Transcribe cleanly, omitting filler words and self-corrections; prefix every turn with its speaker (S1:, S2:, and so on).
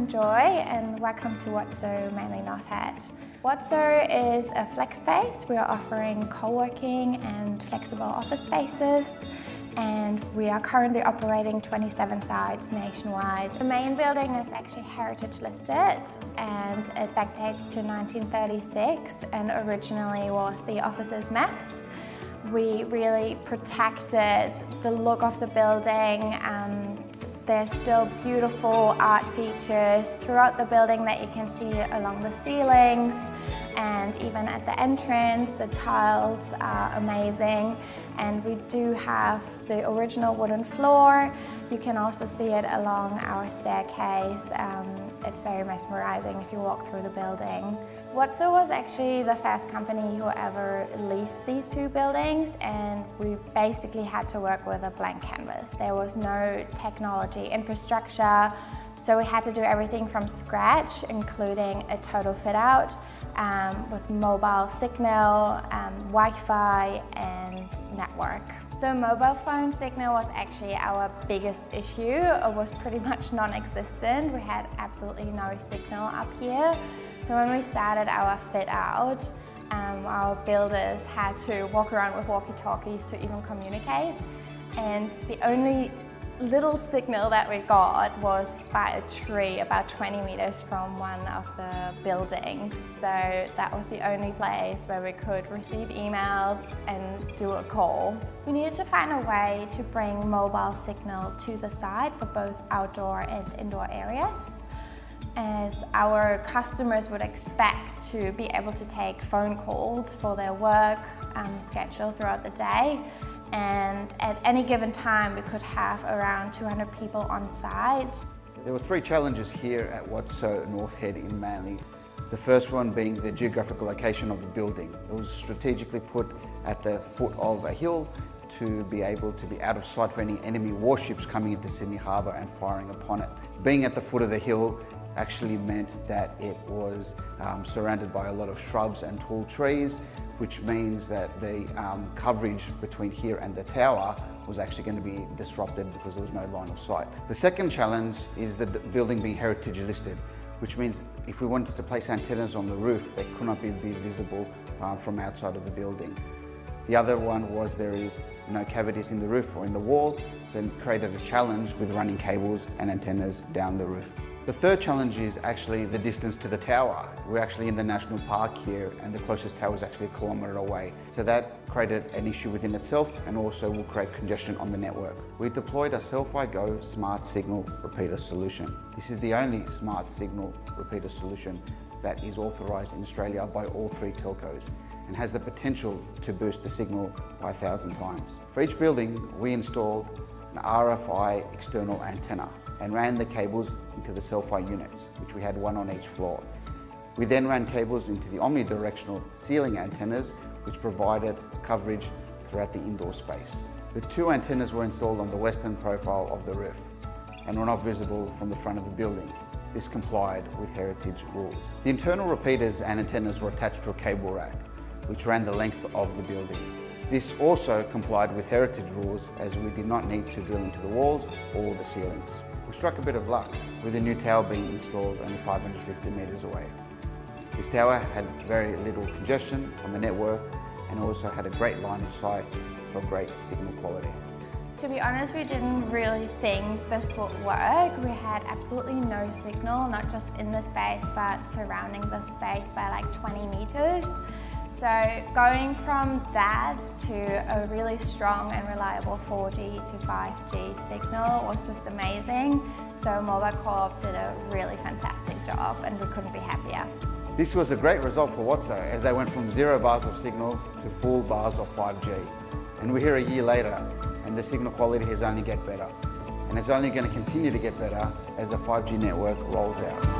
S1: Joy and welcome to WOTSO North Head. WOTSO is a flex space. We are offering co-working and flexible office spaces, and we are currently operating 27 sites nationwide. The main building is actually heritage listed and it backdates to 1936 and originally was the officers' mess. We really protected the look of the building. There's still beautiful art features throughout the building that you can see along the ceilings, and even at the entrance the tiles are amazing, and we do have the original wooden floor. You can also see it along our staircase. It's very mesmerizing if you walk through the building. WOTSO was actually the first company who ever leased these two buildings, and we basically had to work with a blank canvas. There was no technology infrastructure, so we had to do everything from scratch, including a total fit out with mobile signal, Wi-Fi and network. The mobile phone signal was actually our biggest issue. It was pretty much non-existent. We had absolutely no signal up here. So when we started our fit out, our builders had to walk around with walkie-talkies to even communicate. And the only little signal that we got was by a tree about 20 meters from one of the buildings. So that was the only place where we could receive emails and do a call. We needed to find a way to bring mobile signal to the site for both outdoor and indoor areas, as our customers would expect to be able to take phone calls for their work schedule throughout the day. And at any given time we could have around 200 people on site.
S2: There were three challenges here at WOTSO North Head in Manly. The first one being the geographic location of the building. It was strategically put at the foot of a hill to be able to be out of sight for any enemy warships coming into Sydney Harbour and firing upon it. Being at the foot of the hill actually meant that it was surrounded by a lot of shrubs and tall trees, which means that the coverage between here and the tower was actually going to be disrupted because there was no line of sight. The second challenge is the building being heritage listed, which means if we wanted to place antennas on the roof, they could not be visible from outside of the building. The other one was there is no cavities in the roof or in the wall, so it created a challenge with running cables and antennas down the roof. The third challenge is actually the distance to the tower. We're actually in the national park here and the closest tower is actually a kilometre away. So that created an issue within itself and also will create congestion on the network. We deployed a CEL-FI GO smart signal repeater solution. This is the only smart signal repeater solution that is authorised in Australia by all three telcos and has the potential to boost the signal by 1,000 times. For each building, we installed an RFI external antenna and ran the cables into the CEL-FI units, which we had one on each floor. We then ran cables into the omnidirectional ceiling antennas, which provided coverage throughout the indoor space. The two antennas were installed on the western profile of the roof and were not visible from the front of the building. This complied with heritage rules. The internal repeaters and antennas were attached to a cable rack, which ran the length of the building. This also complied with heritage rules, as we did not need to drill into the walls or the ceilings. We struck a bit of luck with the new tower being installed only 550 metres away. This tower had very little congestion on the network and also had a great line of sight for great signal quality.
S1: To be honest, we didn't really think this would work. We had absolutely no signal, not just in the space, but surrounding the space by like 20 metres. So going from that to a really strong and reliable 4G to 5G signal was just amazing. So Mobile Co-op did a really fantastic job and we couldn't be happier.
S2: This was a great result for WOTSO, as they went from 0 bars of signal to full bars of 5G. And we're here a year later and the signal quality has only get better. And it's only going to continue to get better as the 5G network rolls out.